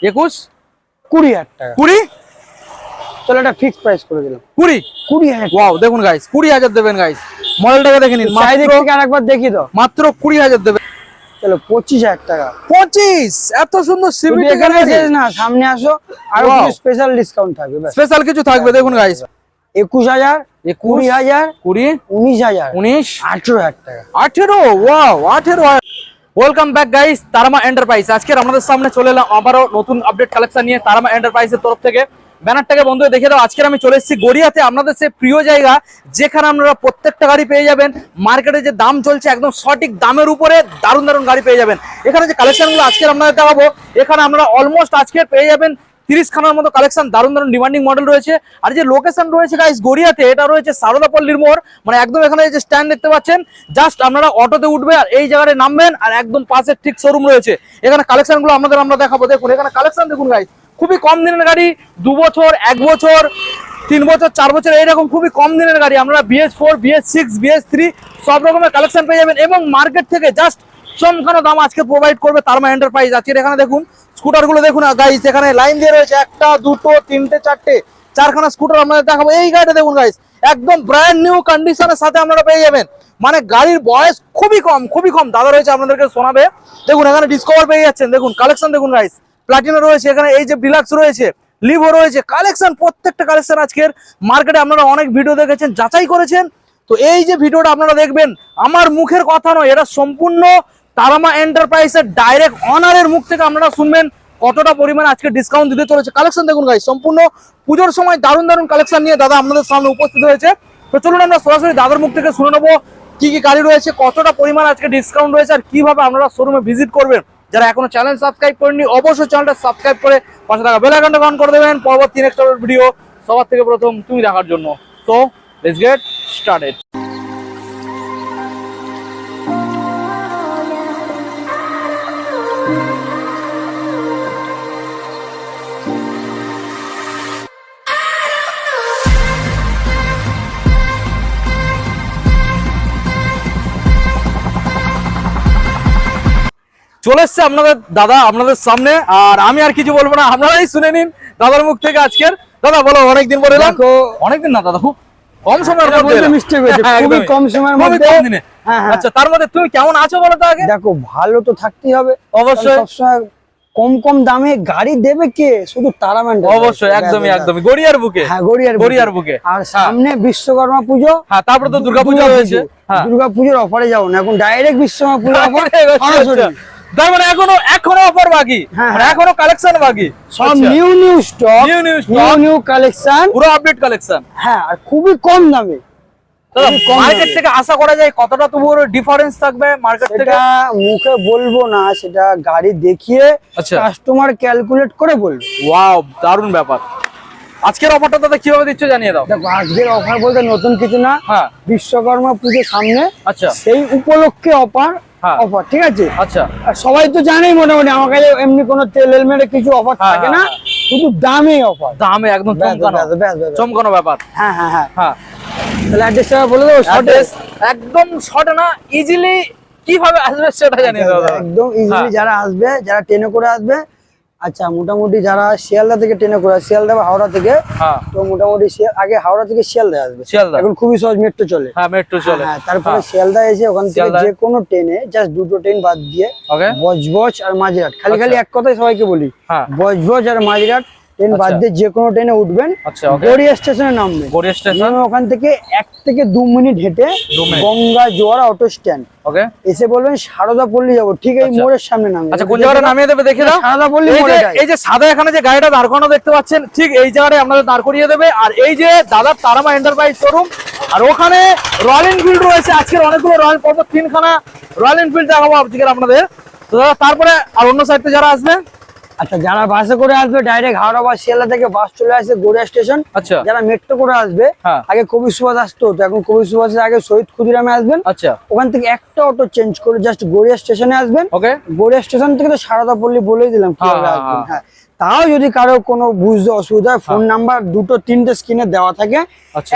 21 20,000 টাকা। 20 চলো এটা ফিক্স প্রাইস করে দিলাম 20,000। ওয়াও দেখুন গাইস 20,000 দেবেন গাইস। মডেলটাকে দেখে নিন, সাইড থেকে আরেকবার দেখিয়ে দাও। মাত্র 20,000 দেবেন। চলো 25,000 টাকা। 25 এত সুন্দর সিভিট এখানে না, সামনে আসো আর কিছু স্পেশাল ডিসকাউন্ট থাকবে, স্পেশাল কিছু থাকবে দেখুন গাইস। 21,000, 20,000, 20, 19,000, 19, 18,000 টাকা। 18। Wow 18। Welcome back guys Tara Maa enterprise. আজকে আমাদের সামনে চলে এলাম আবারও নতুন আপডেট কালেকশন নিয়ে তারামা এন্টারপ্রাইজের তরফ থেকে। ব্যানারটাকে বন্ধু দেখে দাও। আজকে আমি চলে এসেছি গড়িয়াতে, আপনাদের সে প্রিয় জায়গা যেখানে আপনারা প্রত্যেকটা গাড়ি পেয়ে যাবেন মার্কেটে যে দাম চলছে একদম সঠিক দামের উপরে দারুণ দারুণ গাড়ি পেয়ে যাবেন। এখানে যে কালেকশনগুলো আজকে আপনাদের দেখাবো, এখানে আপনারা অলমোস্ট আজকে পেয়ে যাবেন 30 খানার মতো কালেকশন, দারুণ দারুণ ডিমান্ডিং মডেল রয়েছে। আর যে লোকেশন রয়েছে গাইস গড়িয়াতে, এটা রয়েছে সারদাপল্লীর মোড়, মানে একদম এখানে যে স্ট্যান্ড দেখতে পাচ্ছেন, জাস্ট আপনারা অটোতে উঠবে আর এই জায়গায় নামবেন আর একদম পাশে ঠিক শোরুম রয়েছে। এখানে কালেকশনগুলো আমরা দেখাবো। দেখুন এখানে কালেকশন দেখুন গাইস, খুবই কম দিনের গাড়ি, 2 বছর, 1 বছর, 3 বছর, 4 বছর, এইরকম খুবই কম দিনের গাড়ি আপনারা BS4, BS6, BS3 সব রকমের কালেকশন পেয়ে যাবেন এবং মার্কেট থেকে জাস্ট চমকানো দাম আজকে প্রোভাইড করবে তারামা এন্টারপ্রাইজ। আজকে এখানে দেখুন স্কুটার গুলো দেখুন গাইস, এখানে লাইন দিয়ে রয়েছে 1টা 2টো 3টে 4টে 4খানা স্কুটার আপনাদের দেখাবো। এই গাড়িটা দেখুন গাইস, একদম ব্র্যান্ড নিউ কন্ডিশনের সাথে আপনারা পেয়ে যাবেন, মানে গাড়ির বয়স খুবই কম দাদা রয়েছে আপনাদেরকে শোনাবে। দেখুন এখানে ডিসকভার পেয়ে যাচ্ছেন, দেখুন কালেকশন দেখুন গাইস, প্লাটিনা রয়েছে, এখানে এই যে ডিলাক্স রয়েছে, লিভো রয়েছে, কালেকশন প্রত্যেকটা কালেকশন আজকের মার্কেটে আপনারা অনেক ভিডিও দেখেছেন, যাচাই করেছেন। তো এই যে ভিডিওটা আপনারা দেখবেন আমার মুখের কথা নয়, এটা সম্পূর্ণ তারামা এন্টারপ্রাইজের ডাইরেক্ট অনারের মুখ থেকে আপনারা শুনবেন কতটা পরিমাণে আজকে ডিসকাউন্ট দিতে চলেছে। কালেকশন দেখুন গাইস, সম্পূর্ণ পুজোর সময় দারুণ দারুণ কালেকশন নিয়ে দাদা আপনাদের সামনে উপস্থিত হয়েছে। তো চলুন আমরা সরাসরি দাদার মুখ থেকে শুনে নেবো কি কি গাড়ি রয়েছে, কতটা পরিমাণ আজকে ডিসকাউন্ট রয়েছে আর কিভাবে আপনারা শোরুমে ভিজিট করবেন। যারা এখনো চ্যানেল সাবস্ক্রাইব করেননি অবশ্যই চ্যানেলটা সাবস্ক্রাইব করে পাশে থাকা বেল আইকনটা অন করে দেবেন পরবর্তী নেক্সট ভিডিও সবার থেকে প্রথম তুমি দেখার জন্য। তো লেটস গেট স্টার্টেড। চলে এসছে আপনাদের দাদা আপনাদের সামনে, আর আমি আর কিছু বলবো না, আপনারাই শুনে নিন দাদার মুখ থেকে আজকের। দাদা বলো, অনেকদিন পরে এলাম। অনেকদিন না দাদা, খুব কম সময়ের মধ্যে মিস্টেক হয়েছে, খুবই কম সময়ের মধ্যে। আচ্ছা তার মধ্যে তুমি কেমন আছো বলো তো আগে। দেখো ভালো তো থাকতেই হবে অবশ্যই, সবসময় কম দামে গাড়ি দেবে কে, শুধু তারামা এন্টারপ্রাইজ। অবশ্যই একদমই গড়িয়ার বুকে। হ্যাঁ গড়িয়ার বুকে। আর সামনে বিশ্বকর্মা পুজো, হ্যাঁ তারপরে তো দুর্গাপূজা রয়েছে। দুর্গাপূজার অফারে যাবো না, এখন ডাইরেক্ট বিশ্বকর্মা পুজো অফার। তার মানে এখনো অফার বাকি, মানে এখনো কালেকশন বাকি, সব নিউ স্টক, নিউ কালেকশন, পুরো আপডেট কালেকশন। হ্যাঁ আর খুবই কম দামে। মার্কেট থেকে আশা করা যায় কতটা তবুও ডিফারেন্স থাকবে মার্কেট থেকে? মুখে বলবো না, সেটা গাড়ি দেখিয়ে কাস্টমার ক্যালকুলেট করে বলবে। ওয়াও দারুণ ব্যাপার। আজকের অফারটা দাদা কিভাবে দিচ্ছ জানিয়ে দাও। দেখো আজকের অফার বলতে নতুন কিছু না, হ্যাঁ বিশ্বকর্মা পুজোর সামনে, আচ্ছা সেই উপলক্ষে অফার, ঠিক আছে। আচ্ছা সবাই তো জানেই মোটামুটি আমার কাছে এমনি কোনো তেল হেলমেটে কিছু অফার থাকে না, শুধু দামে অফার, দামে একদম চমকানো ব্যাপার। হ্যাঁ হ্যাঁ হ্যাঁ হ্যাঁ তাহলে অ্যাড্রেসটা বলে দেবো, একদম শর্ট না, ইজিলি কিভাবে আসবে সেটা জানিয়ে দাও। একদম ইজিলি যারা আসবে, যারা ট্রেনে করে আসবে, আচ্ছা মোটামুটি যারা শিয়ালদা থেকে ট্রেনে করে, শিয়ালদা বা হাওড়া থেকে, তো মোটামুটি আগে হাওড়া থেকে শিয়ালদা আসবে, এখন খুবই সহজ, মেট্রো চলে। হ্যাঁ মেট্রো চলে। হ্যাঁ তারপরে শিয়ালদা এসে ওখান থেকে যে কোনো ট্রেনে, জাস্ট 2টো ট্রেন বাদ দিয়ে বজবজ আর মাঝিরহাট, খালি এক কথাই সবাইকে বলি, বজবজ আর মাঝিরহাট ট্রেন বাদ দিয়ে যে কোনো ট্রেনে উঠবেন, গড়িয়া স্টেশনে নামবেন, গড়িয়া স্টেশন ওখান থেকে 1 থেকে 2 মিনিট হেঁটে গঙ্গা জোয়ার অটো স্ট্যান্ড এসে বলবেন সারদাপল্লী যাবো, ঠিক এই মোড়ের সামনে নামবেন। আচ্ছা কোন জায়গাটা নামিয়ে দেবে দেখে দাও। সারদাপল্লী মোড়ে, এই যে সাদা এখানে যে গাড়িটা দাঁড় করানো দেখতে পাচ্ছেন, ঠিক এই জায়গাটায় আপনাদের দাঁড় করিয়ে দেবে। আর এই যে দাদার তারামা এন্টারপ্রাইজ শোরুম, আর ওখানে রয়্যাল এনফিল্ড রয়েছে, আজকের অনেকগুলো রয়্যাল, পরপর 3খানা রয়্যাল এনফিল্ড দেখাবো আজকের আপনাদের। তো দাদা তারপরে আর অন্য সাইড থেকে যারা আসবে, আচ্ছা যারা বাসে করে আসবে ডাইরেক্ট হাওড়া বা শিয়ালদা থেকে বাস চলে আসে গড়িয়া স্টেশন। আচ্ছা যারা মেট্রো করে আসবে, আগে কবি সুভাষ আসতো, তো এখন কবি সুভাষের আগে শহীদ ক্ষুদিরামে আসবেন। আচ্ছা ওখান থেকে একটা অটো চেঞ্জ করে জাস্ট গড়িয়া স্টেশনে আসবেন। গড়িয়া স্টেশন থেকে তো সারদাপল্লী বলেই দিলাম কিভাবে আসবেন। হ্যাঁ তাও যদি কারো কোনো বুঝতে অসুবিধা হয়, ফোন নাম্বার দুটো তিনটে স্ক্রিনে দেওয়া থাকে।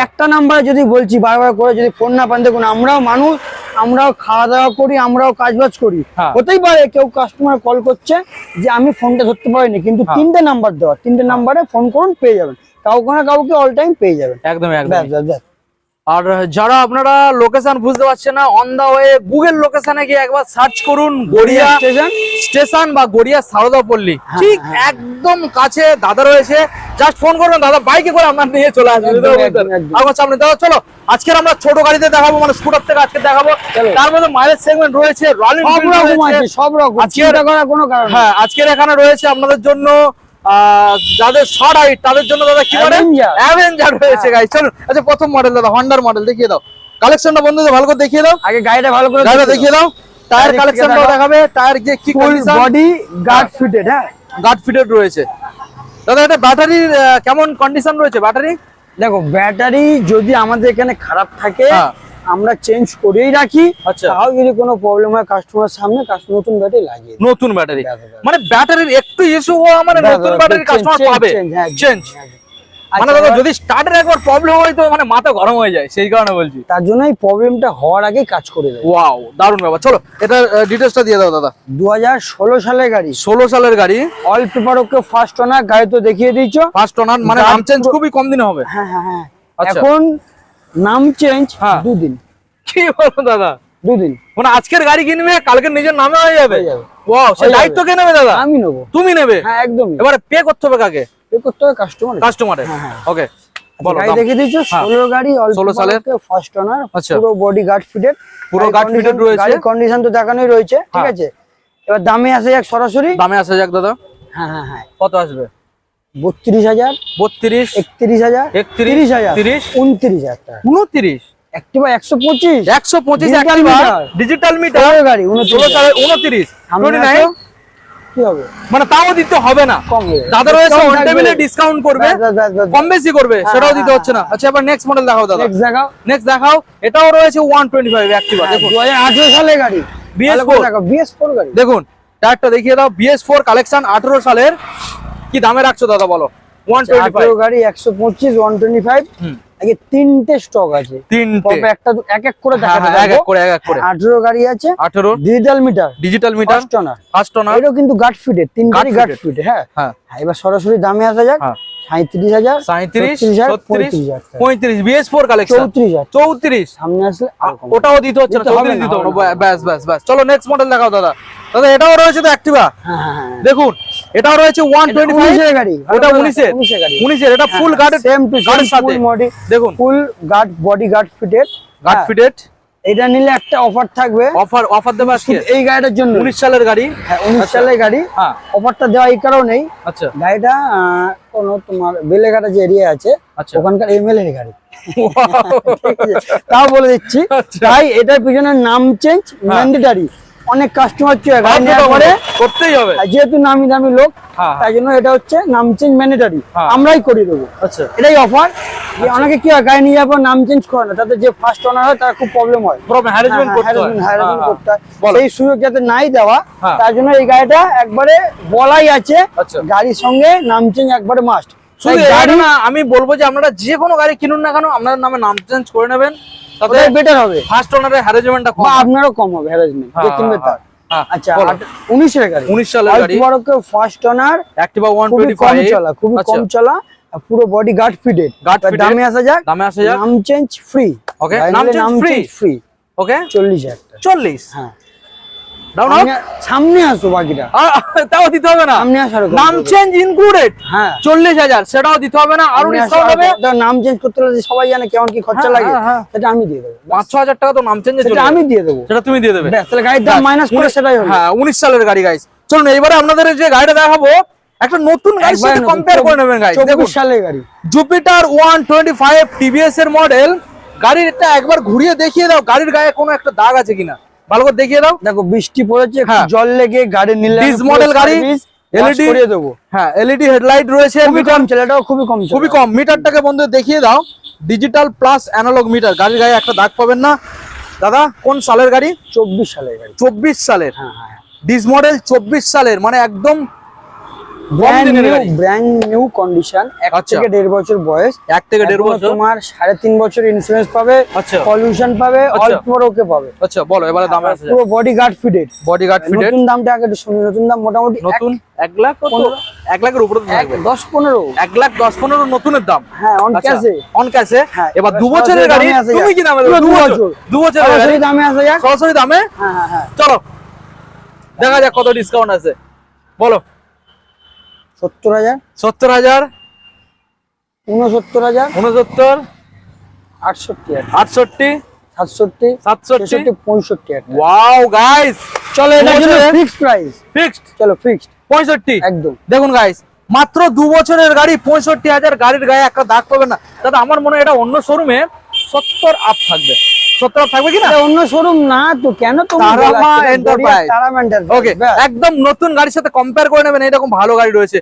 একটা নাম্বারে যদি বলছি বারবার করে, যদি ফোন না পান, দেখুন আমরাও মানুষ, আমরাও খাওয়া দাওয়া করি, আমরাও কাজবাজ করি, হতেই পারে কেউ কাস্টমার কল করছে যে আমি ফোনটা ধরতে পারিনি, কিন্তু তিনটে নাম্বার দেওয়া, তিনটে নাম্বারে ফোন করুন, পেয়ে যাবেন, কাউকে না কাউকে অল টাইম পেয়ে যাবেন। একদম একদম। আর যারা আপনারা লোকেশন বুঝতে পারছেন না, অন দা ওয়ে গুগল লোকেশনে গিয়ে একবার সার্চ করুন গড়িয়া স্টেশন বা গড়িয়া সারদাপল্লী, ঠিক একদম কাছে দাদা রয়েছে, জাস্ট ফোন করবেন, দাদা বাইকে করে আপনার নিয়ে চলে আসবে আমার সামনে। দাদা চলো আজকের আমরা ছোট গাড়িতে দেখাবো, মানে স্কুটার থেকে আজকে দেখাবো, তার মধ্যে মাইলেজ সেগমেন্ট রয়েছে, সব রকম চিন্তা করার কোনো কারণ। হ্যাঁ, আজকের এখানে রয়েছে আপনাদের জন্য যাদের শর্ট হাইট তাদের জন্য দাদা কি বলে অ্যাভেঞ্জার রয়েছে গাইস। চলুন আচ্ছা প্রথম মডেল দাদা হন্ডার মডেল দেখিয়ে দাও, কালেকশনটা বন্ধুদের ভালো করে দেখিয়ে দাও, আগে গাড়িটা ভালো করে গাড়িটা দেখিয়ে দাও, টায়ার কালেকশনটাও দেখাবে, টায়ার যে কি কন্ডিশন, বডি গার্ড ফিটেড, হ্যাঁ গার্ড ফিটেড রয়েছে। দাদা এটা ব্যাটারির কেমন কন্ডিশন রয়েছে? ব্যাটারি দেখো, ব্যাটারি যদি আমাদের এখানে খারাপ থাকে আমরা চেঞ্জ করেই রাখি, তাও যদি কোনো প্রবলেম হয় কাস্টমার সামনে, কাস্টমার নতুন ব্যাটারি লাগিয়ে, নতুন ব্যাটারি মানে ব্যাটারির একটু ইস্যু হওয়া মানে নতুন ব্যাটারি কাস্টমার পাবে চেঞ্জ। মানে দাদা যদি স্টার্টের একবার প্রবলেম হয় তো মানে মাথা গরম হয়ে যায়, সেই কারণে বলছি, তার জন্য এই প্রবলেমটা হওয়ার আগে কাজ করে দেয়। ওয়াও দারুণ ব্যাপার। চলো এটা ডিটেইলসটা দিয়ে দাও দাদা। 2016 সালের গাড়ি, 16 সালের গাড়ি, অল পেপার ওকে, ফার্স্ট ওনার, গাড়ি তো দেখিয়ে দিয়েছো, ফার্স্ট ওনার মানে নাম চেঞ্জ খুবই কম দিনে হবে। হ্যাঁ হ্যাঁ হ্যাঁ, এখন নাম চেঞ্জ 2 দিন। কি বলো দাদা? 2 দিন মানে আজকের গাড়ি কিনবে কালকে নিজের নামে হয়ে যাবে? ওয়াও, সেই দায়িত্ব কে নেবে দাদা? আমি নেব। তুমি নেবে? হ্যাঁ একদম। এবারে পে করতে হবে কাকে? পে করতে হবে কাস্টমারে। ওকে বলো, গাড়ি দেখে দিয়েছো 16 গাড়ি, অল 16 সালের, ফার্স্ট ওনার, পুরো বডি গার্ড ফিটেড, পুরো গার্ড ফিটেড রয়েছে, গাড়ির কন্ডিশন তো দেখানোই রয়েছে, ঠিক আছে। এবার দামে আসে যাক, সরাসরি দামে আসে যাক দাদা। হ্যাঁ হ্যাঁ হ্যাঁ, কত আসবে? 32,000, 32, 31,000, 30,000, 29,000 টাকা। 29 অ্যাক্টিভা 125, 125 অ্যাক্টিভা ডিজিটাল মিটার গাড়ি 29 29 কি হবে? মানে তাও দিতে হবে না, কম হবে, দাদা রয়েছে অন টেবিলে ডিসকাউন্ট করবে, কম বেশি করবে, সেটাও দিতে হচ্ছে না। আচ্ছা এবার নেক্সট মডেল দেখাও দাদা, নেক্সট দেখাও। এটাও রয়েছে 125 অ্যাক্টিভা, দেখুন 2018 সালের গাড়ি, BS4 গাড়ি, দেখুন টায়ারটা দেখিয়ে দাও, BS4 কালেকশন 18 সালের। কি দামে রাখছো দাদা বলো? 125 গাড়ি 125, 125, আগে তিনটে স্টক আছে, তিনটে একটা এক এক করে দেখাবো, এক এক করে 18 গাড়ি আছে, 18 ডিজিটাল মিটার ফার্স্ট ওনার, এটাও কিন্তু গার্ড ফিটেড, তিন গাড়ি গার্ড ফিট। হ্যাঁ হ্যাঁ, এবার সরাসরি দামে আসা যাক, 37,000, 35, BS4 কালেকশন 34 সামনে আসলে ওটাও দিতে হচ্ছে না, 34 দিতে হবে। ব্যাস ব্যাস ব্যাস, চলো নেক্সট মডেল দেখাও দাদা। দাদা এটাও রয়েছে তো অ্যাক্টিভা, দেখুন এটাও রয়েছে 125 এর গাড়ি, ওটা 19 এর, এটা ফুল গার্ড, সেম টু গার্ডের সাথে, দেখুন full guard, body guard fitted. এটা নিলে একটা অফার থাকবে, অফার দেবে আজকে এই গাড়িটার জন্য। 19 সালের গাড়ি, হ্যাঁ 19 সালের গাড়ি, অফারটা দেওয়া এই কারণেই, আচ্ছা গাড়িটা কোন তোমার বেলেঘাটা যে এরিয়া আছে ওখানকার MLA এর গাড়ি, তাও বলে দিচ্ছি। তাই এটার পিছনে নাম চেঞ্জ ম্যান্ডেটরি, অনেক কাস্টমার গাড়ি নেওয়ার পরে করতেই হবে, যেহেতু নামি দামি লোক, তাই জন্য এটা হচ্ছে নাম চেঞ্জ ম্যান্ডেটরি, আমরাই করে দেবো। আচ্ছা এটাই অফার। অনেকে কি হয় গাড়ি নিয়ে যাওয়ার পর নাম চেঞ্জ করে না, তাদের যে ফার্স্ট ওনার হয় তার খুব প্রবলেম হয়, হ্যারাসমেন্ট করতে হয়, সেই সুযোগ যাতে নাই দেওয়া, তার জন্য এই গাড়িটা একবারে বলাই আছে, গাড়ির সঙ্গে নাম চেঞ্জ একবারে মাস্ট। গাড়ি না, আমি বলবো যে আপনারা যে কোনো গাড়ি কিনুন না কেন আপনার নামে নাম চেঞ্জ করে নেবেন, তাতে বেটার হবে, ফার্স্ট ওনারের হ্যারাসমেন্টটা কম, আপনারও কম হবে হ্যারাসমেন্ট, যে কিনবে তার। আচ্ছা 19 এর গাড়ি, 19 সালের গাড়ি, ফার্স্ট ওনার, অ্যাক্টিভা 125, খুবই কম চলা, পুরো বডি গার্ড ফিটেড। দামে আসা যাক, নাম চেঞ্জ ফ্রি। ওকে, নাম চেঞ্জ ফ্রি। ওকে 40,000 টাকা, 40। হ্যাঁ সামনে আসো, বাকিটা তাও দিতে হবে না, নাম চেঞ্জ ইনক্লুডেড। হ্যাঁ 40,000 সেটাও দিতে হবে না, আরো ডিসকাউন্ট হবে। নাম চেঞ্জ করতে হলে সবাই জানে কেমন কি খরচা লাগে, সেটা আমি দিয়ে দেবো। 5-6 টাকা তো নাম চেঞ্জে চলে, সেটা আমি দিয়ে দেবো, সেটা তুমি দিয়ে দেবে, তাহলে গাড়ির দাম মাইনাস করে সেটাই হবে। হ্যাঁ 19 সালের গাড়ি গাইস। চলুন এবারে আপনাদের যে গাড়িটা দেখাবো একটা নতুন গাড়ির সাথে কম্পেয়ার করে নেবেন গাইস। 24 সালের গাড়ি, জুপিটার 125 TVS এর মডেল। গাড়িটা একবার ঘুরিয়ে দেখিয়ে দাও, গাড়ির গায়ে কোনো একটা দাগ আছে কিনা ভালো করে দেখিয়ে দাও। দেখো বৃষ্টি পড়েছে, জল লেগে গাড়ি নিলে ডিস মডেল গাড়ি, এলইডি করে দেবো। হ্যাঁ এলইডি হেডলাইট রয়েছে, কম চলে, এটাও খুবই কম। মিটারটাকে বন্ধু দেখিয়ে দাও, ডিজিটাল প্লাস অ্যানালগ মিটার। গাড়ির গায়ে একটা দাগ পাবেন না। দাদা কোন সালের গাড়ি? 24 সালের গাড়ি, 24 সালের। হ্যাঁ হ্যাঁ, ডিস মডেল 24 সালের, মানে একদম ব্র্যান্ড নিউ কন্ডিশন, 1 থেকে 1.5 বছর বয়স। 1 থেকে 1.5 বছর, তোমার 3.5 বছর ইন্স্যুরেন্স পাবে, পলিউশন পাবে, অল্প ওকে পাবে। আচ্ছা বলো এবারে দাম আছে। পুরো বডি গার্ড ফিটেড, নতুন দামটা আগে একটু শুনি। নতুন দাম মোটামুটি নতুন 1 লাখ, 1 লাখের উপরে তো থাকবে, 10-15, 1 লাখ 10-15 নতুনের দাম। হ্যাঁ অন ক্যাশে, অন ক্যাশে। এবার 2 বছরের গাড়ি, তুমি কি দামে দেবে? 2 বছরের গাড়ি দামে আছে, সরাসরি দামে। হ্যাঁ চলো দেখা যাক কত ডিসকাউন্ট আছে, বলো। 70,000, 70,000, 69,000, 69, 68, 68, 67, 67, 65। ওয়াও গাইস, চলো এটা জন্য ফিক্সড প্রাইস, ফিক্সড, চলো ফিক্সড 65 একদম। দেখুন গাইস, মাত্র 2 বছরের গাড়ি 65,000, গাড়ির গায়ে একটা দাগ পাবে না। দাদা আমার মনে হয় এটা অন্য শোরুমে 70 আপ থাকবে, 70 আপ থাকবে কিনা? অন্য শোরুম না তো, কেন তুমি তারামা এন্টারপ্রাইজ, তারামা এন্টারপ্রাইজ, ওকে একদম নতুন গাড়ির সাথে কম্পেয়ার করে নেবেন, এরকম ভালো গাড়ি রয়েছে,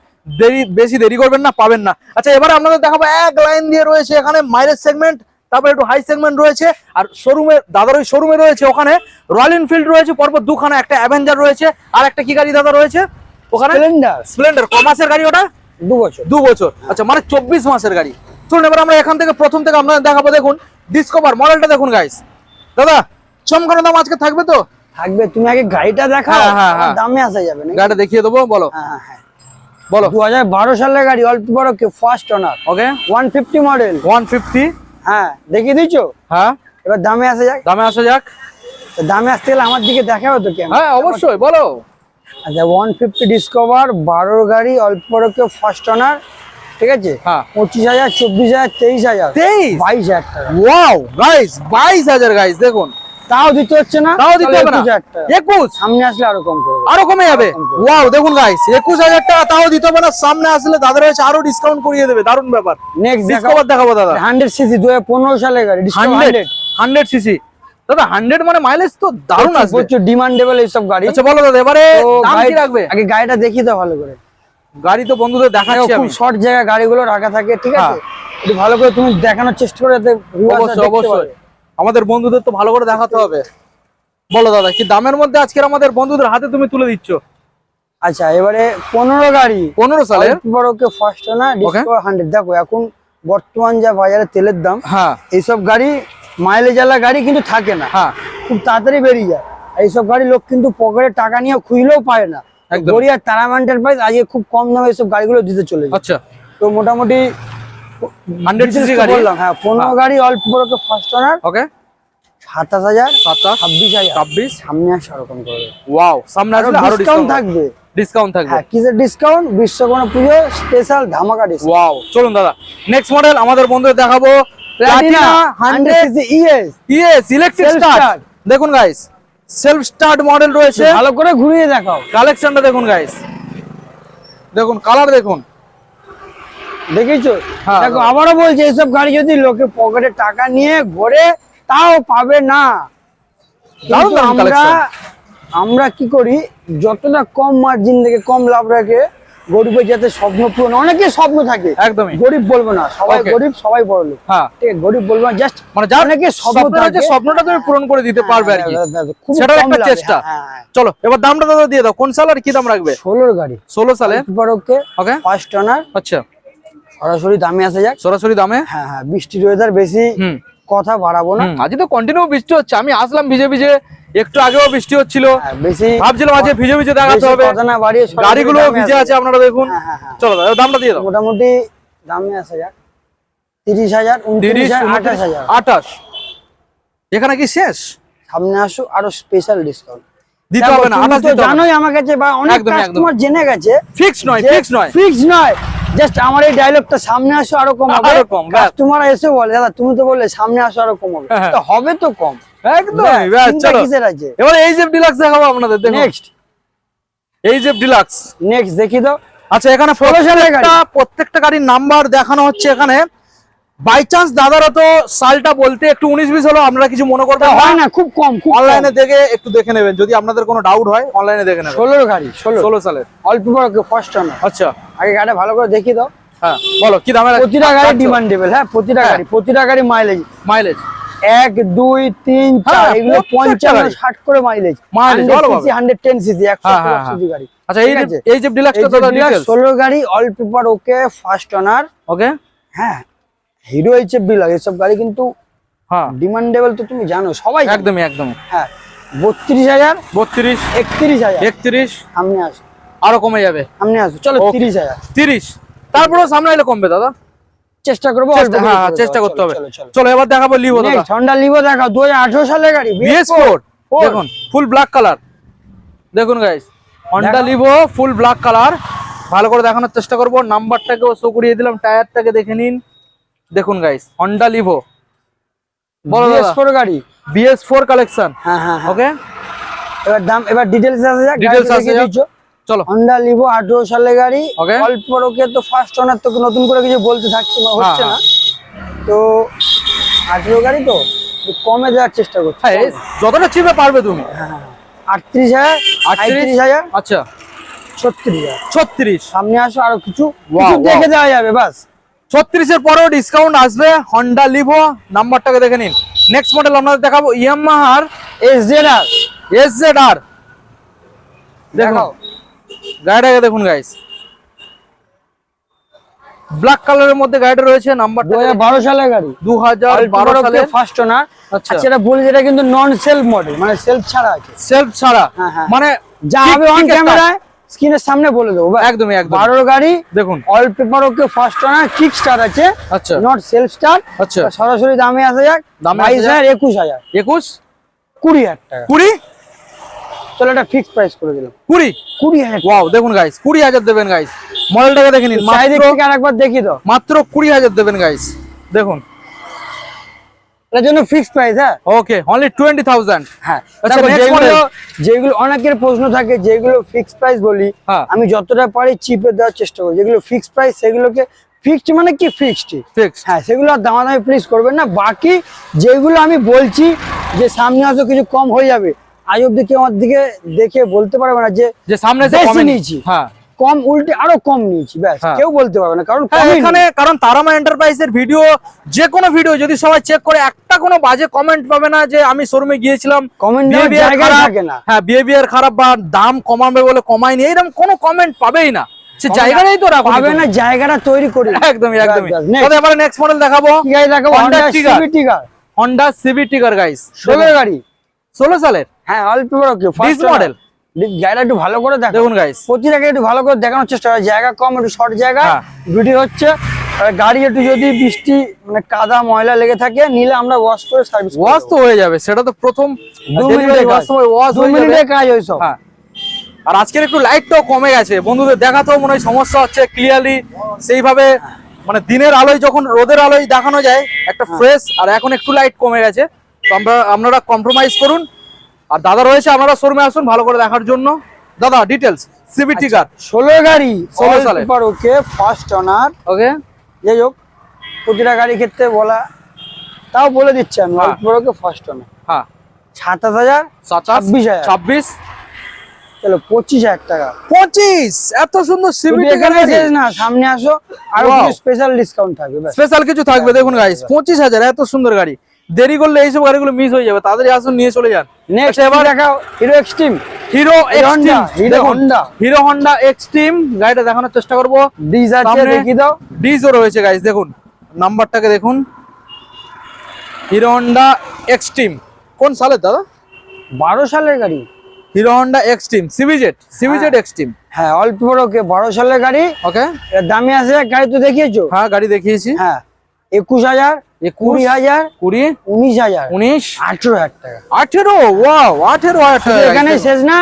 বেশি দেরি করবেন না, পাবেন না। আচ্ছা এবারে আপনাদের দেখাবো এক লাইন দিয়ে রয়েছে এখানে মাইলেজ সেগমেন্ট, তারপর একটু হাই সেগমেন্ট রয়েছে, আর শোরুমে দাদার ওই শোরুমে রয়েছে ওখানে রয়্যাল এনফিল্ড রয়েছে পরপর দুখানা, একটা অ্যাভেঞ্জার রয়েছে, আর একটা কি গাড়ি দাদা রয়েছে ওখানে? স্প্লেন্ডার। ক মাসের গাড়ি ওটা? 2 বছর। আচ্ছা মানে 24 মাসের গাড়ি। চলুন এবার আমরা এখান থেকে প্রথম থেকে আপনাদের দেখাবো। দেখুন ডিসকভার মডেলটা দেখুন গাইস, দাদা চমকানো দাম আজকে থাকবে তো? থাকবে, তুমি আগে গাড়িটা দেখাও, দামে আসা যাবে না? গাড়িটা দেখিয়ে দেবো, বলো। হ্যাঁ বলো। 2012 সালের গাড়ি, অল্প বড় কে ফার্স্ট ওনার, ওকে 150 মডেল। 150, হ্যাঁ দেখিয়ে দিছো। হ্যাঁ এবার দামে আসা যাক। দামে আসা যাক। দামে আসতে গেলে আমার দিকে দেখাও তো কেমন? হ্যাঁ অবশ্যই বলো। আচ্ছা 150 ডিসকভার 12 গাড়ি, অল্প বড় কে ফার্স্ট ওনার, ঠিক আছে? হ্যাঁ 25,000, 24,000, 23,000, 22,000 টাকা। ওয়াও গাইস 22,000 গাইস দেখুন, তাও দিতে হচ্ছে না, তাও দিতে হবে না। 21 সামনে আসলে আরো কম করবে, আরো কমে যাবে। ওয়াও দেখুন গাইস 21,000 টাকা, তাও দিতে হবে না, সামনে আসলে দাদার কাছে আরো ডিসকাউন্ট করিয়ে দেবে, দারুণ ব্যাপার। নেক্সট দেখাবো দাদা 100 সিসি 2015 সালের গাড়ি, 100 সিসি। দাদা 100 মানে মাইলেজ তো দারুণ আসবে, প্রচুর ডিমান্ডেবল এই সব গাড়ি। আচ্ছা বলো দাদা এবারে দাম কি রাখবে? আগে গাড়িটা দেখিয়ে দাও ভালো করে। গাড়ি তো বন্ধুদের দেখাচ্ছি আমি, খুব শর্ট জায়গা গাড়িগুলো রাখা থাকে, ঠিক আছে? একটু ভালো করে তুমি দেখানোর চেষ্টা করে, যাতে অবশ্যই আমাদের বন্ধুদের তো ভালো করে দেখাতে হবে। বলো দাদা কি দামের মধ্যে আজকের আমাদের বন্ধুদের হাতে তুমি তুলে দিচ্ছ? আচ্ছা এবারে 15 গাড়ি, 15 সালের বড়কে ফার্স্ট না ডিসকভার 100। দেখো এখন বর্তমান যা বাজারে তেলের দাম, হ্যাঁ এইসব গাড়ি মাইলেজ আলা গাড়ি কিন্তু থাকে না, হ্যাঁ খুব তাড়াতাড়ি বেরিয়ে যায়। এইসব গাড়ি লোক কিন্তু পকেটে টাকা নিয়ে খুঁজলেও পায় না। গড়িয়ার তারামা এন্টারপ্রাইজ আজকে খুব কম দামে এইসব গাড়িগুলো দিতে চলেছে। আচ্ছা তো মোটামুটি 100 সিসি গাড়ি বললাম, হ্যাঁ 15 গাড়ি অল্প বড়কে ফার্স্ট ওনার, ওকে 27,000, 26,000, 26 সামনে আসে ওরকম করে। ওয়াও সামনে আসলে আরো ডিসকাউন্ট থাকবে, ডিসকাউন্ট থাকবে। হ্যাঁ কিসের ডিসকাউন্ট? বিশ্বকর্মা পুজো স্পেশাল ধামাকা ডিসকাউন্ট। ওয়াও চলুন দাদা নেক্সট মডেল আমাদের বন্ধুদের দেখাবো, Platina 100 CC ES electric start. দেখুন গাইস সেলফ স্টার্ট মডেল রয়েছে, ভালো করে ঘুরিয়ে দেখাও কালেকশনটা দেখুন গাইস, দেখুন কালার দেখুন, দেখেছো? দেখো আবারও বলছি, এইসব গাড়ি যদি লোকে পকেটে টাকা নিয়ে ঘোরে তাও পাবে না। আমরা কি করি, যতটা কম মার্জিন থেকে কম লাভ রাখে গরিবের যাতে স্বপ্ন পূরণ, অনেকের স্বপ্ন থাকে, একদমই গরিব বলবো না, সবাই গরিব সবাই বড় লোক, হ্যাঁ ঠিক আছে? গরিব বলবো না, জাস্ট মানে অনেকের স্বপ্ন থাকে, স্বপ্নটা তুমি পূরণ করে দিতে পারবে আর কি, সেটার একটা চেষ্টা। চলো এবার দামটা দাদা দিয়ে দাও, কোন সাল আর কি দাম রাখবে? 16 গাড়ি, 16 সালে ওকে ওকে ফার্স্ট ওনার। আচ্ছা সরাসরি দামে আসা যাক, সরাসরি দামে। হ্যাঁ হ্যাঁ বৃষ্টির ওয়েদার, বেশি কথা বাড়াবো না। আজ তো কন্টিনিউ বৃষ্টি হচ্ছে, আমি আসলাম ভিজে ভিজে, একটু আগেও বৃষ্টি হচ্ছিল, বেশি ভাবছিলাম আজকে ভিজে ভিজে দেখাতে হবে, গাড়িগুলো ভিজে আছে আপনারা দেখুন। চলো দাদা দামটা দিয়ে দাও। মোটামুটি দামে আসা যাক 30,000, 29,000, 28,000, 28। এখানে কি শেষ? সামনে আসো আরো স্পেশাল ডিসকাউন্ট দিতে হবে না, 28 দিতে হবে। জানোই আমার কাছে বা অনেক কাস্টমার জেনে গেছে, ফিক্স নয়, ফিক্স নয়, ফিক্স নয়, জাস্ট আমার এই ডায়লগটা সামনে আসো আরো কম হবে। কাস্টমার এসে বলে দাদা তুমি তো বললে সামনে আসো আরো কম হবে, তো হবে তো কম একদম। চলো এবারে এইচএফ ডিলাক্স দেখাবো আপনাদের, দেখুন নেক্সট এইচএফ ডিলাক্স নেক্সট দেখি দাও। আচ্ছা এখানে প্রত্যেকটা গাড়ির নাম্বার দেখানো হচ্ছে এখানে, বাই চান্স দাদারা তো সালটা বলতে একটু 19-20 হলো, আপনারা কিছু মনে করতে হয় না, খুব কম, অনলাইনে দেখে একটু দেখে নেবেন, যদি আপনাদের কোনো ডাউট হয় অনলাইনে দেখে নেবেন। 16 গাড়ি, 16 সালের অল্প বড় ফার্স্ট ওনার। আচ্ছা আগে গাড়িটা ভালো করে দেখিয়ে দাও। হ্যাঁ বলো কি দামে? প্রতিটা গাড়ি ডিমান্ডেবল, হ্যাঁ প্রতিটা গাড়ি মাইলেজ 1 2 3 4 এগুলো 55 60 করে মাইলেজ। 110 সিসি 100 সিসি গাড়ি। আচ্ছা এই যে ডিলাক্সটা দাদা ডিটেইলস 16 গাড়ি all paper okay first owner. Okay হ্যাঁ হিরো এইচএফ ডিলাক্স এসব গাড়ি কিন্তু হ্যাঁ ডিমান্ডেবল তো তুমি জানো সবাই। একদমই হ্যাঁ 32000 32 31000 31 সামনে আসো আরো কমে যাবে। সামনে আসো চলো 30000 30 তারপরেও সামনে এলে কমবে দাদা। চেষ্টা করবো হ্যাঁ চেষ্টা করতে হবে। চলো এবার দেখাবো লিভো দাদা। হন্ডা লিভো দেখাও 2018 সালের গাড়ি BS4 দেখুন ফুল ব্ল্যাক কালার। দেখুন guys Honda Livo full black colour ভালো করে দেখানোর চেষ্টা করব। নাম্বারটাকে শো করিয়ে দিলাম, টায়ারটাকে দেখে নিন। দেখুন গাইস হন্ডা লিভো বলো BS4 গাড়ি BS4 কালেকশন। হ্যাঁ হ্যাঁ ওকে এবার ডিটেইলস আসা যাক। ডিটেইলস আসা যাক চলো। হন্ডা লিভো 18 সালের গাড়ি অল্প ওকে তো ফার্স্ট ওনার তো নতুন করে কিছু বলতে থাকছে না হচ্ছে না তো 18 গাড়ি তো কমে দেওয়ার চেষ্টা করছি। হ্যাঁ যতটা চিপে পারবে তুমি। হ্যাঁ 38000 38000 আচ্ছা 36000 36 সামনে আসো আরো কিছু দেখে দেওয়া যাবে বাস। 36 এর পরেও ডিসকাউন্ট আসবে হন্ডা লিভো। নাম্বারটাকে দেখে নিন। নেক্সট মডেল আপনাদের দেখাবো ইয়ামাহার SZR। দেখো গাড়িটাকে দেখুন গাইস ব্ল্যাক কালারের মধ্যে গাড়িটা রয়েছে। নাম্বার 2012 সালের গাড়ি 2012 সালের ফার্স্ট ওনার। আচ্ছা এটা বলি যেটা কিন্তু নন সেলফ মডেল মানে সেলফ ছাড়া আছে। সেলফ ছাড়া মানে যা হবে অন ক্যামেরায় স্ক্রিনের সামনে বলে দেবো একদমই 12 গাড়ি দেখুন অল পেপার ওকে ফার্স্ট ওনার কিক স্টার্ট আছে। আচ্ছা নট সেলফ স্টার্ট। আচ্ছা সরাসরি দামে আসা যাক 22000 21000 20000 টাকা 20 চলো এটা ফিক্স প্রাইস করে দিলাম 20000 ওয়াও দেখুন গাইস 20000 দেবেন গাইস। মডেলটাকে দেখে নিন আরেকবার দেখি তো মাত্র 20000 দেবেন গাইস। দেখুন এর জন্য ফিক্স প্রাইস। হ্যাঁ ওকে অনলি 20000। হ্যাঁ আচ্ছা নেক্সট মডেল যেগুলো অনেকের প্রশ্ন থাকে যেগুলো ফিক্স প্রাইস বলি আমি যতটা পারি চিপে দেওয়ার চেষ্টা করি। যেগুলো ফিক্স প্রাইস সেগুলোকে ফিক্সড মানে কি ফিক্সড হ্যাঁ সেগুলো আর দামাদামি প্লিজ করবেন না। বাকি যেগুলো আমি বলছি যে সামনে আসো কিছু কম হয়ে যাবে আজ অব্দি কেউ আমার দিকে দেখে বলতে পারবে না যে সামনে কমে নিয়েছি। হ্যাঁ কম উল্টে আরো কম নিয়েছি ব্যাস কেউ বলতে পারবে না কারণ এখানে কারণ তারামা এন্টারপ্রাইজের ভিডিও যে কোনো ভিডিও যদি সবাই চেক করে একটা কোনো বাজে কমেন্ট পাবে না যে আমি শোরুমে গিয়েছিলাম কমেন্ট জায়গা থাকে না। হ্যাঁ বিহেভিয়ার খারাপ বা দাম কমাবে বলে কমায়নি এরকম কোনো কমেন্ট পাবেই না। সে জায়গাটাই তো রাখো পাবে না জায়গাটা তৈরি করি একদমই তবে এবারে নেক্সট মডেল দেখাবো। কি গাড়ি দেখাবো Honda CB Tigor গাইস 16 গাড়ি 16 সালের। হ্যাঁ অল্প ওকে ফার্স্ট মডেল। গাড়িটা একটু ভালো করে দেখুন গাইস প্রতিটাকে একটু ভালো করে দেখানোর চেষ্টা করা। জায়গা কম একটু শর্ট জায়গা ভিডিও হচ্ছে। গাড়ি একটু যদি বৃষ্টি মানে কাদা ময়লা লেগে থাকে নিলে আমরা ওয়াশ করে সার্ভিস ওয়াশ তো হয়ে যাবে সেটা তো প্রথম 2 মিনিটে ওয়াশ হয়ে যাবে কাজ হইছে। হ্যাঁ আর আজকের একটু লাইটটাও কমে গেছে বন্ধুদের দেখাতেও মনে হয় সমস্যা হচ্ছে ক্লিয়ারলি সেইভাবে মানে দিনের আলোয় যখন রোদের আলোয় দেখানো যায় একটা ফ্রেশ আর এখন একটু লাইট কমে গেছে তো আপনারা কম্প্রোমাইজ করুন। আর দাদা রয়েছে আপনারা শোরুমে আসুন ভালো করে দেখার জন্য। দাদা ডিটেলস CB Tigor 16 গাড়ি 16 সালে ওকে ফার্স্ট ওনার। ওকে যাই হোক প্রতিটা গাড়ি ক্ষেত্রে বলা তাও বলে দিচ্ছি আমি অল্প ওকে ফার্স্ট ওনার। হ্যাঁ 27000 26 চলো 25000 টাকা 25 এত সুন্দর CB Tigor না সামনে আসো আর কিছু স্পেশাল ডিসকাউন্ট থাকবে স্পেশাল কিছু থাকবে। দেখুন গাইস 25000 এত সুন্দর গাড়ি দেরি করলে এইসব গাড়িগুলো মিস হয়ে যাবে তাড়াতাড়ি আসুন নিয়ে চলে যান। নেক্সট এবার দেখাও Hero Xtreme Hero Honda Xtreme গাড়িটা দেখানোর চেষ্টা করব। ডিজ আছে দেখি দাও ডিজও রয়েছে গাইস দেখুন নাম্বারটাকে দেখুন হিরো হন্ডা এক্সট্রিম কোন সালের দাদা 12 সালের গাড়ি Hero Honda Xtreme CBZ Xtreme. হ্যাঁ অল্প ওকে 12 সালের গাড়ি। ওকে এর দামে আছে গাড়ি তো দেখিয়েছো। হ্যাঁ গাড়ি দেখিয়েছি। হ্যাঁ 21000 20000 20 19000 18000 টাকা 18 ওয়াও 18000 টাকা। এখানে শেষ না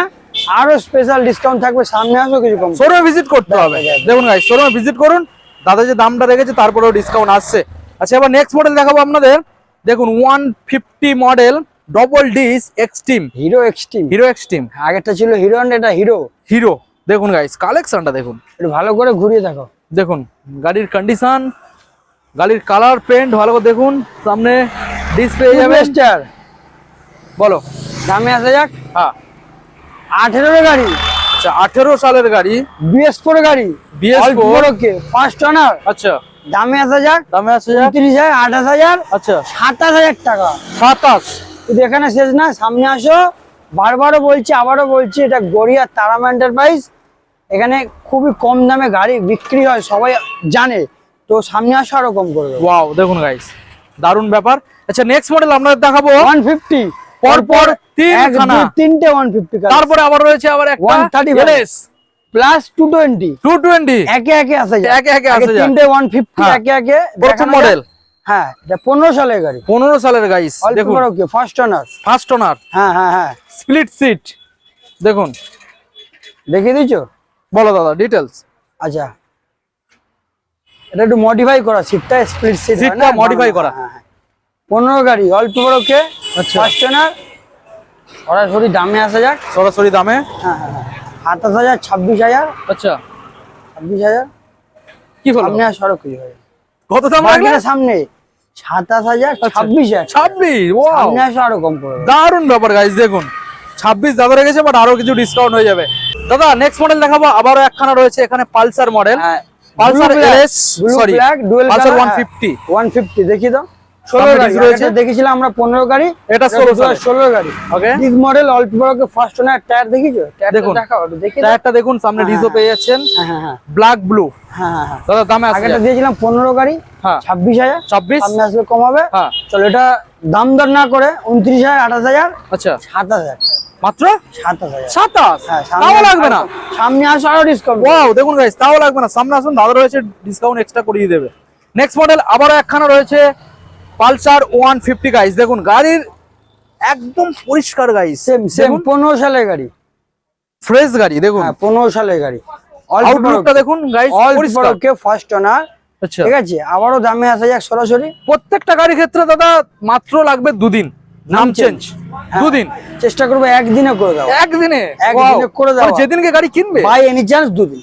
আরো স্পেশাল ডিসকাউন্ট থাকবে সামনে আসো কিছু কম শোরুমে ভিজিট করতে হবে। দেখুন গাইস শোরুমে ভিজিট করুন দাদা যে দামটা রেখেছে তারপরেও ডিসকাউন্ট আসছে। আচ্ছা এবার নেক্সট মডেল দেখাবো আপনাদের। দেখুন 150 model double disc Xtreme Hero Xtreme. আগেরটা ছিল হিরো হন্ডা এটা হিরো। দেখুন গাইস কালেকশনটা দেখুন একটু ভালো করে ঘুরিয়ে দেখো। দেখুন গাড়ির কন্ডিশন গাড়ির কালার পেন্ট ভালো করে দেখুন সামনে ডিসপ্লে যাবে বলো দামে আসা যাক। হ্যাঁ 18 গাড়ি আচ্ছা 18 সালের গাড়ি BS4 গাড়ি BS4 ওকে ফার্স্ট ওনার। আচ্ছা দামে 80,000, দামে 80,000, 29,000, 28,000, আচ্ছা 27,000 টাকা। 27। কিন্তু এখানে শেষ না, সামনে আসো। বারবারও বলছি, আবারও বলছি, এটা গড়িয়া তারামা এন্টারপ্রাইজ। এখানে খুবই কম দামে গাড়ি বিক্রি হয়, সবাই জানে। তো সামনে আসো, আরো কম করবে। ওয়াও দেখুন গাইস, দারুণ ব্যাপার। আচ্ছা নেক্সট মডেল আমরা দেখাবো 150 পরপর তিনটে 150। তারপরে আবার রয়েছে আবার একটা 130 এলএস প্লাস 220 একে একে আসে, একে একে আসে, তিনটে 150 একে একে। প্রথম মডেল, হ্যাঁ, এটা 15 সালের গাড়ি, 15 সালের গাইস। দেখুন ওকে ফার্স্ট ওনার, হ্যাঁ হ্যাঁ হ্যাঁ, স্প্লিট সিট দেখুন, দেখিয়ে দিছো। বলো দাদা ডিটেলস। আচ্ছা, এটা একটু মডিফাই করা, সিটটা স্প্লিট সিট, সিটটা মডিফাই করা। 15 গাড়ি অল্প বড় কে, আচ্ছা ফার্স্ট ওনার। সরাসরি দামে 80,000, সরাসরি দামে, হ্যাঁ হ্যাঁ হ্যাঁ, 27,000, 26,000, আচ্ছা 26,000। কি বলবো, সামনে আর সড়ক কি হয়, কত দাম লাগবে সামনে 27,000, 26,000, 26। ওয়াও, সামনে আসো আরো কম করবে। দারুণ ব্যাপার গাইস। দেখুন 26 দাদা রেখেছে, বাট আরো কিছু ডিসকাউন্ট হয়ে যাবে। দাদা নেক্সট মডেল দেখাবো, আবারও একখানা রয়েছে এখানে Pulsar model, Pulsar LS, sorry Pulsar 150 দেখি দাও। 16 গাড়ি রয়েছে, দেখেছিলাম আমরা 15 গাড়ি, এটা 16 গাড়ি। ওকে, বিগ মডেল অল্প বড় কে ফার্স্ট ওনার। টায়ার দেখিছো, দেখুন দেখাও, দেখি টায়ারটা দেখুন, সামনে ডিজো পেয়ে যাচ্ছেন, হ্যাঁ হ্যাঁ ব্ল্যাক ব্লু। হ্যাঁ হ্যাঁ, দাদা দামে আগেটা দিয়েছিলাম 15 গাড়ি, হ্যাঁ 26,000, 26, সামনে আসলে কম হবে। হ্যাঁ চলো এটা দাম দর না করে 29,000, 28,000, আচ্ছা 27,000, মাত্র 27,000। 27, হ্যাঁ, তাও লাগবে না, সামনে আসো আরো ডিসকাউন্ট। ওয়াও দেখুন গাইস, তাও লাগবে না, সামনে আসুন, দাদা রয়েছে, ডিসকাউন্ট এক্সট্রা করিয়ে দেবে। নেক্সট মডেল আবারও একখানা রয়েছে পালসার 150 গাইস। দেখুন গাড়ির একদম পরিষ্কার গাইস, সেম 15 সালের গাড়ি, ফ্রেশ গাড়ি দেখুন, 15 সালের গাড়ি। আউটলুকটা দেখুন গাইস, পরিষ্কার। কে ফার্স্ট ওনার, আচ্ছা ঠিক আছে। আবারও দামে 80,000 সরাসরি। প্রত্যেকটা গাড়ির ক্ষেত্রে দাদা মাত্র লাগবে 2 দিন নাম চেঞ্জ, 2 দিন চেষ্টা করবো একদিনে করে দাও, একদিনে করে দাও। যেদিনকে গাড়ি কিনবে বাই এনি চান্স 2 দিন।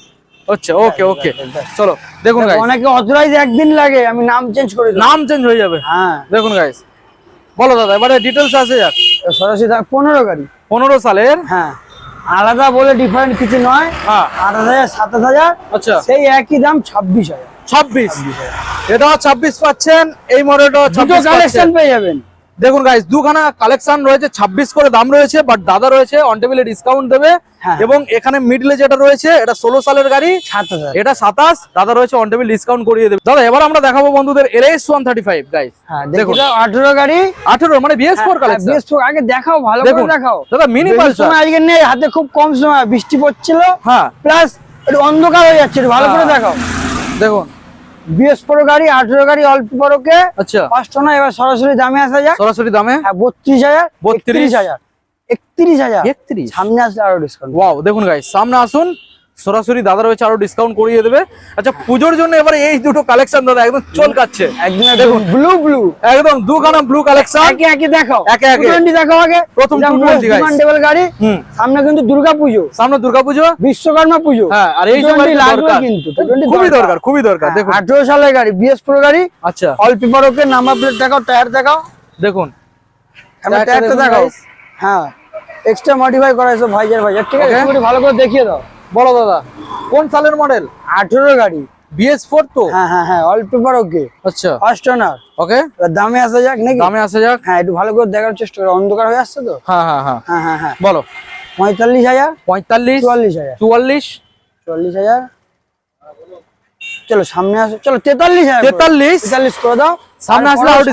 আচ্ছা ওকে ওকে, চলো দেখুন গাইস, অনেকে অথরাইজ একদিন লাগে, আমি নাম চেঞ্জ করে দিই, নাম চেঞ্জ হয়ে যাবে। হ্যাঁ দেখুন গাইস, বলো দাদা এবারে ডিটেলস আছে যাক। সরাসরি 15 গাড়ি, 15 সালের, হ্যাঁ আলাদা বলে ডিফারেন্ট কিছু নয়। হ্যাঁ 8,000, 7,000, আচ্ছা সেই একই দাম 26,000। 26, এটাও 26 পাচ্ছেন, এই মডেলটাও 26 কালেকশন পেয়ে যাবেন। দেখুন গাইস, দুখানা কালেকশন রয়েছে, 26 করে দাম রয়েছে, বাট দাদা রয়েছে অন টেবিলে ডিসকাউন্ট দেবে। এবং এখানে মিডলে যেটা রয়েছে এটা 16 সালের গাড়ি, 7,000, এটা 27, দাদা রয়েছে অন টেবিল ডিসকাউন্ট করিয়ে দেবে। দাদা এবার আমরা দেখাবো বন্ধুদের এলএস 135 গাইস। দেখুন 18 গাড়ি, 18 মানে BS4 কালেকশন। BS4 আগে দেখাও, ভালো করে দেখাও দাদা। মিনি পালসার আজকে নেই হাতে, খুব কম সময়, বৃষ্টি পড়ছিল, হ্যাঁ প্লাস একটু অন্ধকার হয়ে যাচ্ছে, একটু ভালো করে দেখাও। দেখুন BS4 গাড়ি, 18 গাড়ি অল্প বড়কে, আচ্ছা ফার্স্ট ওনার। এবার সরাসরি দামে 80,000, সরাসরি দামে 32,000, 32,000, 31,000। সামনে আসলে আরো ডিসকাউন্ট। ওয়াও দেখুন গাইস, সামনে আসুন, সরাসরি দাদা রয়েছে, আরো ডিসকাউন্ট করিয়ে দেবে। আচ্ছা পুজোর জন্য এবারে এই দুটো কালেকশন দাদা একদম চল কাচ্ছে, একদম দেখুন ব্লু, একদম দুখানা ব্লু কালেকশন। একে একে দেখাও, একে একে 220 দেখাও আগে। প্রথম 220 গাইস, ডিমান্ডেবল গাড়ি। সামনে কিন্তু দুর্গাপূজো, সামনে দুর্গাপূজো, বিশ্বকর্মা পুজো, হ্যাঁ আর এই সময় লাগবে কিন্তু, খুবই দরকার, খুবই দরকার। দেখুন 18 সালের গাড়ি, BS4 গাড়ি, আচ্ছা অল্প বড়কে, নাম্বার প্লেট দেখাও, টায়ার দেখাও, দেখুন টায়ারটা দেখাও। হ্যাঁ এক্সট্রা মডিফাই করা আছে ভাইজার, ঠিক আছে, একটু ভালো করে দেখিয়ে দাও। বলো দাদা কোন সালের মডেল? 18 গাড়ি, BS4 তো, হ্যাঁ হ্যাঁ হ্যাঁ, অল্প বড়কে, আচ্ছা ফার্স্ট ওনার। ওকে, দামে আসা যাক নাকি? দামে আসা যাক, হ্যাঁ একটু ভালো করে দেখার চেষ্টা করো, অন্ধকার হয়ে আসছে তো। হ্যাঁ হ্যাঁ হ্যাঁ হ্যাঁ হ্যাঁ হ্যাঁ, বলো 45,000, 45, 44,000, 44, 44,000। চলো সামনে আসো, চলো 43,000, 43 করে দাও। সামনে আসলে আরো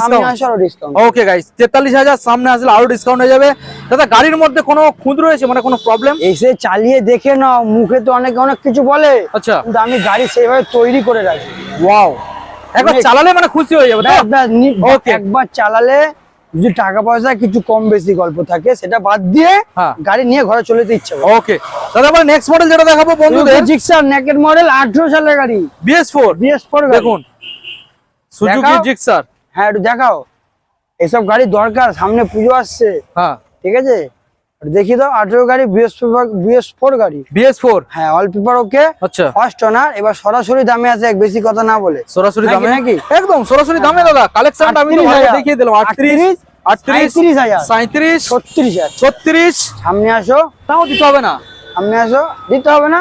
ডিসকাউন্ট। ওকে গাইস 43,000 সামনে আসলে আরো ডিসকাউন্ট হয়ে যাবে। দাদা গাড়ির মধ্যে কোনো খুঁত রয়েছে, মানে কোনো প্রবলেম? এসে চালিয়ে দেখে নাও, মুখে তো অনেক কিছু বলে, আচ্ছা কিন্তু আমি গাড়ি সেভাবে তৈরি করে রাখি। ওয়াও, একবার চালালে মানে খুশি হয়ে যাবে। একবার চালালে যদি টাকা পয়সা কিছু কম বেশি গল্প থাকে, সেটা বাদ দিয়ে গাড়ি নিয়ে ঘরে চলে যেতে ইচ্ছা করে। ওকে দাদা, এবার নেক্সট মডেল যেটা দেখাবো বন্ধুদের, জিক্সার নেকেড মডেল, 18 সালের গাড়ি, BS4 দেখুন, সুজুকি জিক্সার। হ্যাঁ একটু দেখাও, এসব গাড়ি দরকার, সামনে পুজো আসছে। হ্যাঁ ঠিক আছে, দেখিয়ে দাও। 18 গাড়ি, BS4 গাড়ি, BS4 হ্যাঁ অল পেপার ওকে, আচ্ছা ফার্স্ট ওনার। এবার সরাসরি দামে আছে, এক বেশি কথা না বলে, সরাসরি দামে নাকি? একদম সরাসরি দামে দাদা। কালেকশনটা আমি তো ভালো দেখিয়ে দিলাম। 38, 38, 37,000, 37, 36,000। 36, সামনে আসো, তাও দিতে হবে না, সামনে আসো, দিতে হবে না,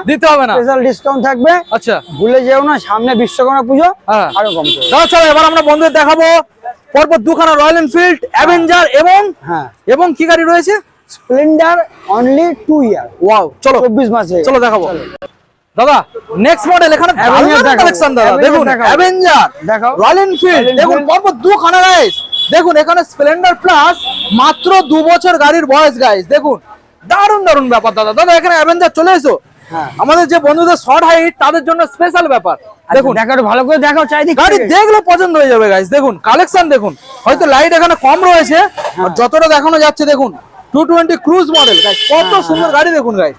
স্পেশাল ডিসকাউন্ট থাকবে। আচ্ছা, ভুলে যেও না, সামনে বিশ্বকর্মা পুজো, আরো কম করবে। চলো এবার আমরা বন্ধুদের দেখাবো পরপর দুখানা রয়্যাল এনফিল্ড অ্যাভেঞ্জার এবং কি গাড়ি রয়েছে, স্প্লেন্ডার অনলি 2 ইয়ার। ওয়াও, চলো 24 মাসে। চলো দেখাবো দাদা। নেক্সট মডেল এখানে কালেকশন দাদা, দেখুন অ্যাভেঞ্জার দেখাও, রয়্যাল এনফিল্ড দেখুন পরপর দুখানা গাইস। দেখুন এখানে স্প্লেন্ডার প্লাস, মাত্র 2 বছর গাড়ির বয়স গাইস। দেখুন দারুণ দারুণ ব্যাপার দাদা। দাদা এখানে অ্যাভেঞ্জার চলে এসো, আমাদের যে বন্ধুদের শর্ট হাইট তাদের জন্য স্পেশাল ব্যাপার। দেখুন দেখাও, ভালো করে দেখাও, চাইদিক গাড়ি দেখলে পছন্দ হয়ে যাবে গাইস। দেখুন কালেকশন দেখুন, হয়তো লাইট এখানে কম রয়েছে, আর যতটা দেখানো যাচ্ছে দেখুন 220 ক্রুজ মডেল গাইস, কত সুন্দর গাড়ি দেখুন গাইস,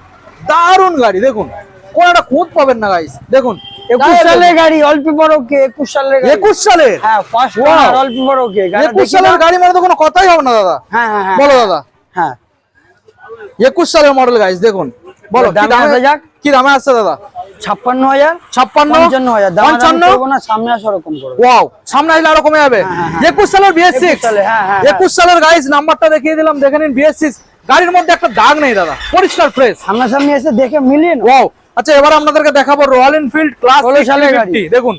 দারুণ গাড়ি। দেখুন কোন একটা খুঁত পাবেন না গাইস। দেখুন 21 সালের গাড়ি, অল্প বড় ওকে, 21 সালের গাড়ি, 21 সালের, হ্যাঁ ফার্স্ট ওয়ান, অল্প বড় ওকে, 21 সালের গাড়ি মানে তো কোনো কথাই হবে না দাদা। হ্যাঁ হ্যাঁ বলো দাদা, হ্যাঁ 21 সালের মডেল গাইস। দেখুন বলো কি দামে, কি দামে আসছে দাদা? 56,000, 56, 55,000 দাম করব না, সামনে আসো এরকম করব। ওয়াও, সামনে আসলে আরো কমে যাবে। 21 সালের BS6, 21 সালের গাইস, নাম্বারটা দেখিয়ে দিলাম, দেখে নিন BS6। গাড়ির মধ্যে একটা দাগ নেই দাদা, পরিষ্কার ফ্রেশ, সামনাসামনি এসে দেখে মিলিয়ে নাও। ওয়াও। আচ্ছা এবার আপনাদেরকে দেখাবো রয়্যাল এনফিল্ড ক্লাস 16 সালের গাড়ি। দেখুন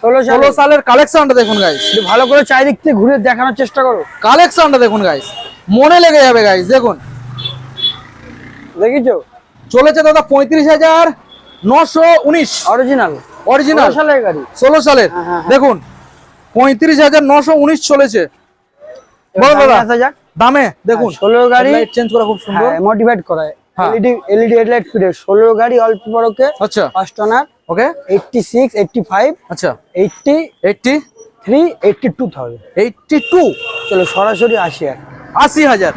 16 সালের কালেকশনটা দেখুন গাইস, ভালো করে চারিদিক থেকে ঘুরে দেখানোর চেষ্টা করো। কালেকশনটা দেখুন গাইস, মনে লেগে যাবে গাইস। দেখুন দেখিছো, চলেছে দাদা 35,919 অরিজিনাল 16 সালের গাড়ি, 16 সালের। দেখুন 35,919 চলেছে। বলো দাদা দামে দেখুন, 16 গাড়ি লাইট চেঞ্জ করা খুব সুন্দর, মোটিভেট করা, এলইডি হেডলাইট ফিট, 16 গাড়ি অল্প বড়কে। আচ্ছা ফার্স্ট ওনার, ওকে 86, 85, আচ্ছা 80, 83, 82,000, 82। চলো সরাসরি 80,000।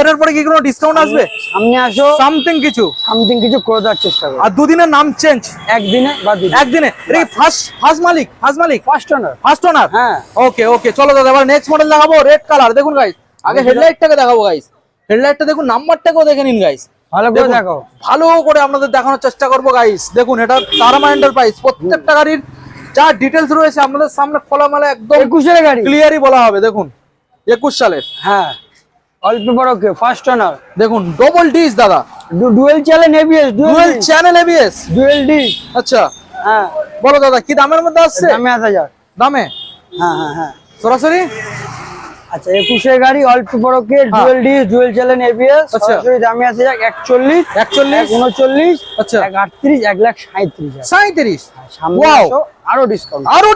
এটার পরে কি কোনো ডিসকাউন্ট আসবে? সামনে আসো, সামথিং কিছু করে দেওয়ার চেষ্টা করো। আর দুদিনের নাম চেঞ্জ, একদিনে বা একদিনে। এটা কি ফার্স্ট মালিক? ফার্স্ট ওনার, হ্যাঁ। ওকে ওকে, চলো দাদা এবার নেক্সট মডেল দেখাবো, রেড কালার। দেখুন গাইস, আগে হেডলাইটটাকে দেখাবো গাইস, হেডলাইটটা দেখুন, নাম্বারটাকেও দেখে নিন গাইস, ভালো করে দেখো, ভালো করে আপনাদের দেখানোর চেষ্টা করবো গাইস। দেখুন এটা তারামা এন্টারপ্রাইজ, প্রত্যেকটা গাড়ির যা ডিটেলস রয়েছে আপনাদের সামনে খোলামেলা একদম 21 সালের গাড়ি, ক্লিয়ারই বলা হবে। দেখুন 21 সালের, হ্যাঁ অল্প বড়কে, ফার্স্ট ওনার। দেখুন ডবল ডিস দাদা, dual channel ABS, dual channel ABS, dual D. আচ্ছা হ্যাঁ বলো দাদা কি দামের মধ্যে আসছে? দামে 8000 দামে, হ্যাঁ সরাসরি। আচ্ছা 21 এর গাড়ি, অল্প বড়কে, dual D, dual channel ABS, সরাসরি দামে 41, 39, আচ্ছা 38, 1,37,000। সামনে আসো, আরো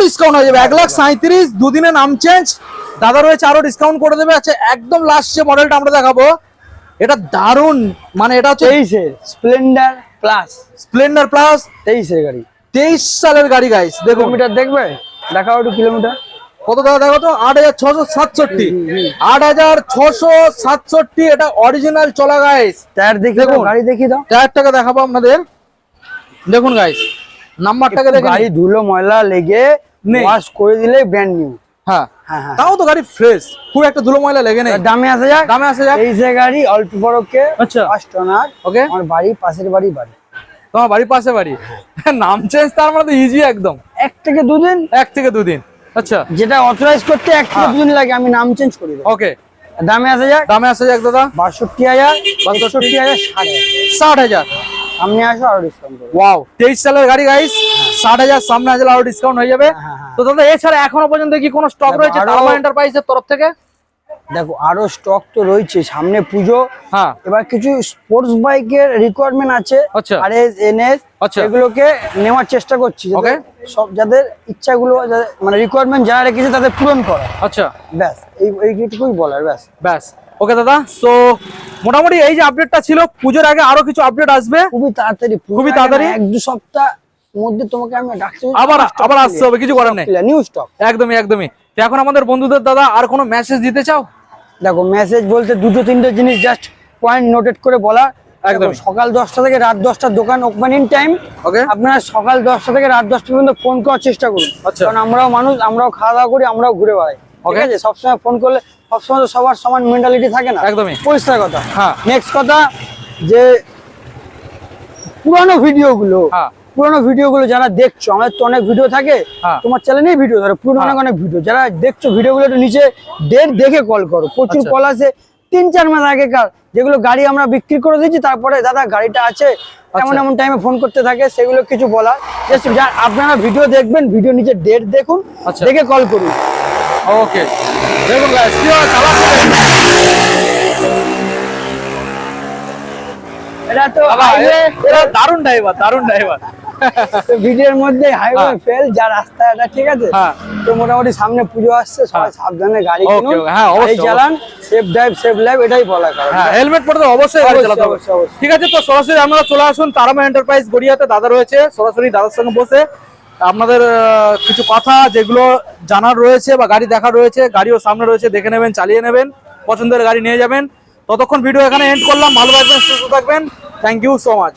ডিসকাউন্ট হয়ে যাবে, 1,37,000। দুদিনে নাম চেঞ্জ, দাদা রয়েছে, আরো ডিসকাউন্ট করে দেবে। আচ্ছা একদম লাস্ট যে মডেলটা আমরা দেখাবো, এটা দারুন, মানে এটা হচ্ছে 23 এর স্প্লেন্ডার প্লাস, 23 এর গাড়ি, 23 সালের গাড়ি গাইস। দেখুন কিলোমিটার দেখবে, দেখাও একটু কিলোমিটার কত দাদা, দেখো তো 8,667, 8,667। এটা অরিজিনাল চলা গাইস। টায়ার দেখে দাও, গাড়ি দেখি দাও, টায়ারটাকে দেখাবো আপনাদের। দেখুন গাইস, নাম্বারটাকে দেখুন, গাড়ি ধুলো ময়লা লেগে ওয়াশ করে দিলে ব্র্যান্ড নিউ। হ্যাঁ তাও তো গাড়ি ফ্রেশ, খুব একটা ধুলো ময়লা লেগে নেই। দামে আসা যাক, এই যে গাড়ি অল্প বড়কে, আচ্ছা ফার্স্ট ওনার, ওকে। আমার বাড়ি পাশের বাড়ি, তোমার বাড়ির পাশে বাড়ি, নাম চেঞ্জ তার মানে তো ইজি একদম, 1 থেকে 2 দিন। আচ্ছা যেটা অথরাইজ করতে 1 থেকে 2 দিন লাগে, আমি নাম চেঞ্জ করি। ওকে দামে আসা যাক, দাদা 62,000, 62,000, 60,000। সামনে আসো, আরো ডিসকাউন্ট করব। ওয়াও 23 সালের গাড়ি গাইস, 60,000 সামনে আসলে আরো ডিসকাউন্ট হয়ে যাবে। তো দাদা এছাড়া এখনো পর্যন্ত কি কোনো স্টক রয়েছে তারমা এন্টারপ্রাইজের তরফ থেকে? দেখো আরো স্টক তো রয়েছে, সামনে পুজো, হ্যাঁ এবার কিছু স্পোর্টস বাইকের রিকোয়ারমেন্ট আছে, আরএস এনএস, এগুলোকে নেওয়ার চেষ্টা করছি, সব যাদের ইচ্ছাগুলো, মানে রিকোয়ারমেন্ট যারা রেখেছে তাদের পূরণ করা। আচ্ছা ব্যাস এইটুকুই বলার, ব্যাস। ওকে দাদা, সো মোটামুটি এই যে আপডেটটা ছিল, পুজোর আগে আরো কিছু আপডেট আসবে খুবই তাড়াতাড়ি, 1-2 সপ্তাহ মধ্যে তোমাকে আমি ডাকছি, আবার আসতে হবে, কিছু করার নেই, নিউ স্টক। একদমই। তো এখন আমাদের বন্ধুদের দাদা আর কোনো মেসেজ দিতে চাও? দেখো মেসেজ বলতে 2-3টে জিনিস জাস্ট পয়েন্ট নোটেট করে বলা। একদম সকাল 10টা থেকে রাত 10টার দোকান ওপেনিং টাইম। আপনারা সকাল 10টা থেকে রাত 10টা পর্যন্ত ফোন করার চেষ্টা করুন, কারণ আমরাও মানুষ, আমরাও খাওয়া দাওয়া করি, আমরাও ঘুরে বেড়াই, ঠিক আছে? সবসময় ফোন করলে সবসময় সবার সমান মেন্টালিটি থাকে না, একদমই পরিষ্কার কথা। হ্যাঁ নেক্সট কথা, যে পুরানো ভিডিওগুলো যারা দেখছো, আমাদের তো অনেক ভিডিও থাকে, তোমার চ্যানেলেই ভিডিও ধরো, পুরনো অনেক ভিডিও যারা দেখছো, ভিডিওগুলো একটু নিচে ডেট দেখে কল করো, প্রচুর কল আসে, 3-4 মাস আগেকার যেগুলো গাড়ি আমরা বিক্রি করে দিয়েছি, তারপরে দাদা গাড়িটা আছে এমন এমন টাইমে ফোন করতে থাকে, সেগুলো কিছু বলার। জাস্ট আপনারা ভিডিও দেখবেন, ভিডিও নিচে ডেট দেখুন, দেখে কল করুন। ওকে, দেখুন গাইস কি চালাচ্ছে, এটা তো হাইওয়ে, এটা দারুণ ড্রাইভার, দারুণ ড্রাইভার। তো ভিডিওর মধ্যে হাইওয়ে ফেল যা রাস্তা, এটা ঠিক আছে। তো মোটামুটি সামনে পুজো আসছে, সবাই সাবধানে গাড়ি কিনুন, গাড়ি চালান, সেফ ড্রাইভ সেফ লাইফ, এটাই বলা। হ্যাঁ, হেলমেট পরে অবশ্যই গাড়ি চালাতে হবে। ঠিক আছে, তো সরাসরি আপনারা চলে আসুন তারামা এন্টারপ্রাইজ গড়িয়াতে, দাদা রয়েছে, সরাসরি দাদার সঙ্গে বসে আপনাদের কিছু কথা যেগুলো জানার রয়েছে বা গাড়ি দেখার রয়েছে, গাড়িও সামনে রয়েছে, দেখে নেবেন, চালিয়ে নেবেন, পছন্দের গাড়ি নিয়ে যাবেন। ততক্ষণ ভিডিও এখানে এন্ড করলাম। ভালো থাকবেন, সুস্থ থাকবেন, থ্যাংক ইউ সো মাচ।